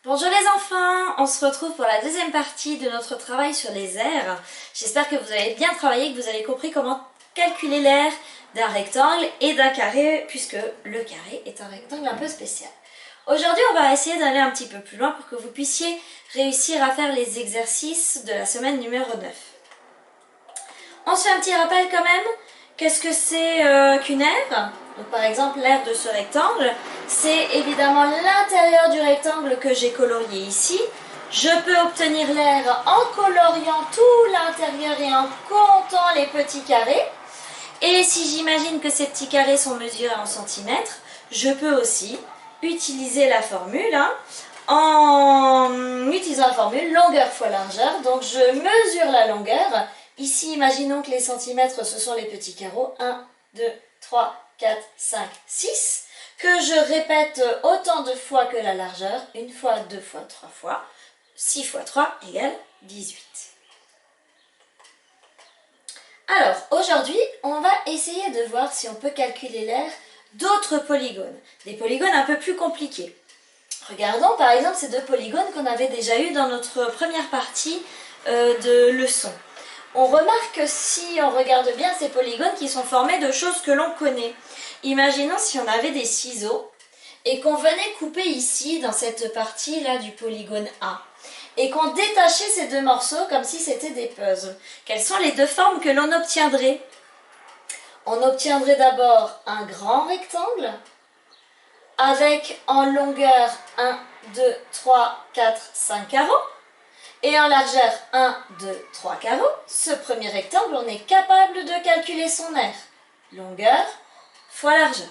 Bonjour les enfants, on se retrouve pour la deuxième partie de notre travail sur les aires. J'espère que vous avez bien travaillé, que vous avez compris comment calculer l'aire d'un rectangle et d'un carré, puisque le carré est un rectangle un peu spécial. Aujourd'hui, on va essayer d'aller un petit peu plus loin pour que vous puissiez réussir à faire les exercices de la semaine numéro 9. On se fait un petit rappel quand même. Qu'est-ce que c'est qu'une aire? Donc, par exemple, l'aire de ce rectangle, c'est évidemment l'intérieur du rectangle que j'ai colorié ici. Je peux obtenir l'aire en coloriant tout l'intérieur et en comptant les petits carrés. Et si j'imagine que ces petits carrés sont mesurés en centimètres, je peux aussi utiliser la formule, en utilisant la formule longueur fois largeur. Donc je mesure la longueur. Ici, imaginons que les centimètres, ce sont les petits carreaux. 1, 2, 3, 4, 5, 6. Que je répète autant de fois que la largeur. 1 fois, 2 fois, 3 fois. 6 fois 3 égale 18. Alors, aujourd'hui, on va essayer de voir si on peut calculer l'aire d'autres polygones. Des polygones un peu plus compliqués. Regardons par exemple ces deux polygones qu'on avait déjà eu dans notre première partie de leçon. On remarque que si on regarde bien ces polygones qui sont formés de choses que l'on connaît. Imaginons si on avait des ciseaux et qu'on venait couper ici dans cette partie-là du polygone A et qu'on détachait ces deux morceaux comme si c'était des puzzles. Quelles sont les deux formes que l'on obtiendrait? On obtiendrait d'abord un grand rectangle avec en longueur 1, 2, 3, 4, 5 carreaux. Et en largeur 1, 2, 3 carreaux, ce premier rectangle, on est capable de calculer son aire. Longueur fois largeur.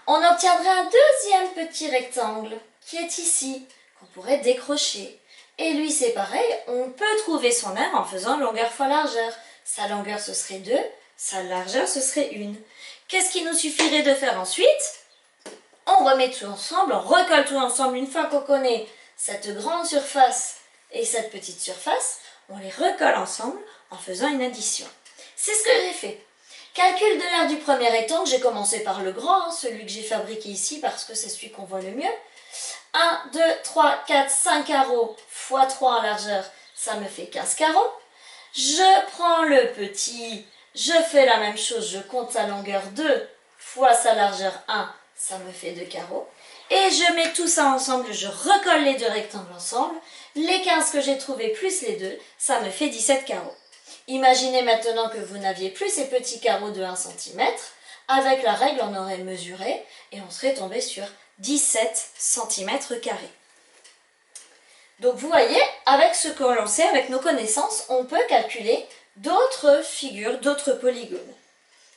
On obtiendrait un deuxième petit rectangle qui est ici, qu'on pourrait décrocher. Et lui, c'est pareil, on peut trouver son aire en faisant longueur fois largeur. Sa longueur, ce serait 2, sa largeur, ce serait 1. Qu'est-ce qu'il nous suffirait de faire ensuite? On remet tout ensemble, on recolle tout ensemble. Une fois qu'on connaît cette grande surface et cette petite surface, on les recolle ensemble en faisant une addition. C'est ce que j'ai fait. Calcul de l'aire du premier rectangle, j'ai commencé par le grand, celui que j'ai fabriqué ici parce que c'est celui qu'on voit le mieux. 1, 2, 3, 4, 5 carreaux fois 3 en largeur, ça me fait 15 carreaux. Je prends le petit, je fais la même chose, je compte sa longueur 2 fois sa largeur 1, ça me fait 2 carreaux. Et je mets tout ça ensemble, je recolle les deux rectangles ensemble. Les 15 que j'ai trouvés plus les 2, ça me fait 17 carreaux. Imaginez maintenant que vous n'aviez plus ces petits carreaux de 1 cm. Avec la règle, on aurait mesuré et on serait tombé sur 17 cm². Donc vous voyez, avec ce que l'on sait, avec nos connaissances, on peut calculer d'autres figures, d'autres polygones.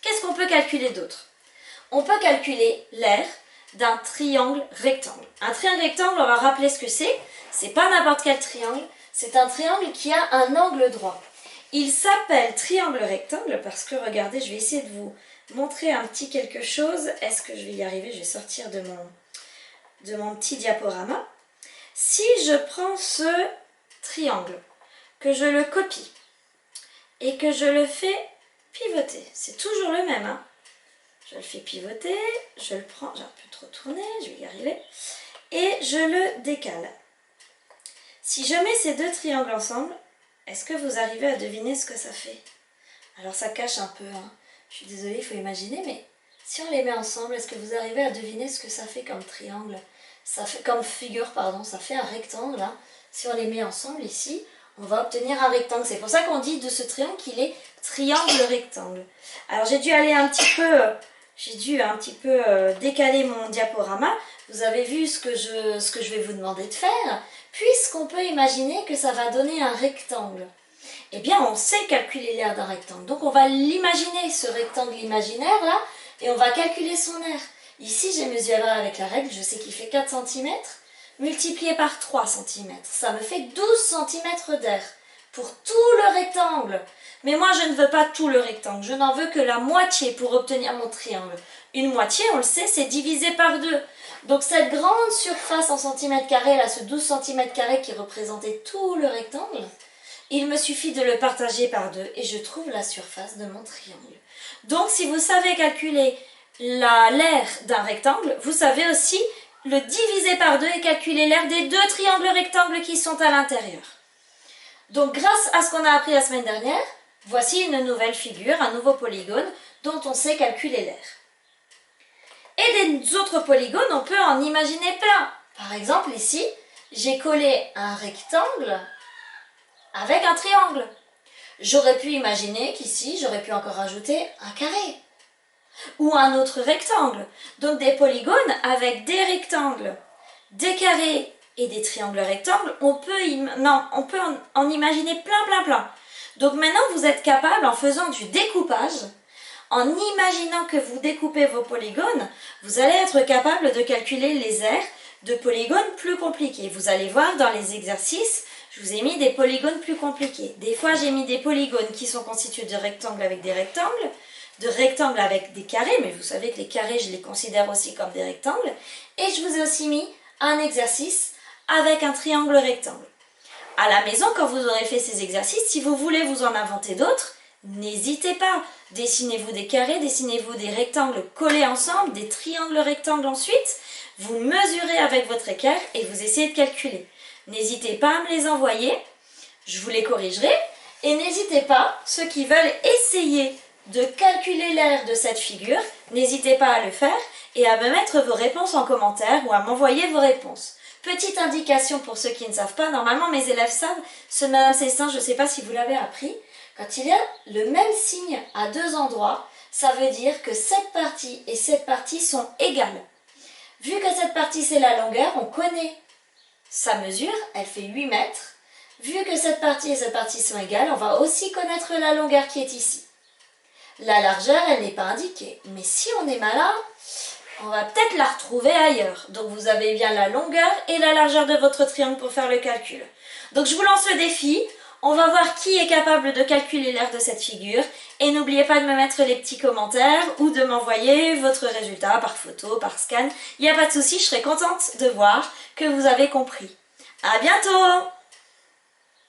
Qu'est-ce qu'on peut calculer d'autre? On peut calculer l'aire d'un triangle rectangle. Un triangle rectangle, on va rappeler ce que c'est. C'est pas n'importe quel triangle, c'est un triangle qui a un angle droit. Il s'appelle triangle rectangle parce que, regardez, je vais essayer de vous montrer un petit quelque chose. Est-ce que je vais y arriver? Je vais sortir de mon petit diaporama. Si je prends ce triangle, que je le copie et que je le fais pivoter, c'est toujours le même, Je le fais pivoter, je le prends, j'ai un peu trop tourné, je vais y arriver, et je le décale. Si je mets ces deux triangles ensemble, est-ce que vous arrivez à deviner ce que ça fait? Alors ça cache un peu, Je suis désolée, il faut imaginer, mais si on les met ensemble, est-ce que vous arrivez à deviner ce que ça fait comme triangle? Ça fait comme figure, pardon, ça fait un rectangle, Si on les met ensemble ici, on va obtenir un rectangle. C'est pour ça qu'on dit de ce triangle qu'il est triangle rectangle. Alors j'ai dû aller un petit peu, décaler mon diaporama. Vous avez vu ce que je vais vous demander de faire. Puisqu'on peut imaginer que ça va donner un rectangle, eh bien on sait calculer l'aire d'un rectangle. Donc on va l'imaginer, ce rectangle imaginaire là, et on va calculer son aire. Ici j'ai mesuré avec la règle, je sais qu'il fait 4 cm, multiplié par 3 cm. Ça me fait 12 cm d'aire pour tout le rectangle. Mais moi je ne veux pas tout le rectangle, je n'en veux que la moitié pour obtenir mon triangle. Une moitié, on le sait, c'est divisé par 2. Donc cette grande surface en centimètres carrés, là, ce 12 cm² qui représentait tout le rectangle, il me suffit de le partager par 2 et je trouve la surface de mon triangle. Donc si vous savez calculer l'aire d'un rectangle, vous savez aussi le diviser par 2 et calculer l'aire des 2 triangles rectangles qui sont à l'intérieur. Donc grâce à ce qu'on a appris la semaine dernière, voici une nouvelle figure, un nouveau polygone dont on sait calculer l'aire. Et des autres polygones, on peut en imaginer plein. Par exemple ici, j'ai collé un rectangle avec un triangle. J'aurais pu imaginer qu'ici, j'aurais pu encore ajouter un carré ou un autre rectangle. Donc des polygones avec des rectangles, des carrés et des triangles rectangles, on peut en imaginer plein. Donc maintenant, vous êtes capable, en faisant du découpage, en imaginant que vous découpez vos polygones, vous allez être capable de calculer les aires de polygones plus compliqués. Vous allez voir dans les exercices, je vous ai mis des polygones plus compliqués. Des fois, j'ai mis des polygones qui sont constitués de rectangles avec des rectangles, de rectangles avec des carrés, mais vous savez que les carrés, je les considère aussi comme des rectangles. Et je vous ai aussi mis un exercice avec un triangle rectangle. À la maison, quand vous aurez fait ces exercices, si vous voulez vous en inventer d'autres, n'hésitez pas. Dessinez-vous des carrés, dessinez-vous des rectangles collés ensemble, des triangles rectangles ensuite. Vous mesurez avec votre équerre et vous essayez de calculer. N'hésitez pas à me les envoyer, je vous les corrigerai. Et n'hésitez pas, ceux qui veulent essayer de calculer l'aire de cette figure, n'hésitez pas à le faire et à me mettre vos réponses en commentaire ou à m'envoyer vos réponses. Petite indication pour ceux qui ne savent pas, normalement mes élèves savent, ce Madame Cestin, je ne sais pas si vous l'avez appris, quand il y a le même signe à 2 endroits, ça veut dire que cette partie et cette partie sont égales. Vu que cette partie c'est la longueur, on connaît sa mesure, elle fait 8 mètres. Vu que cette partie et cette partie sont égales, on va aussi connaître la longueur qui est ici. La largeur, elle n'est pas indiquée, mais si on est malin, on va peut-être la retrouver ailleurs. Donc vous avez bien la longueur et la largeur de votre triangle pour faire le calcul. Donc je vous lance le défi. On va voir qui est capable de calculer l'aire de cette figure. Et n'oubliez pas de me mettre les petits commentaires ou de m'envoyer votre résultat par photo, par scan. Il n'y a pas de souci, je serai contente de voir que vous avez compris. À bientôt!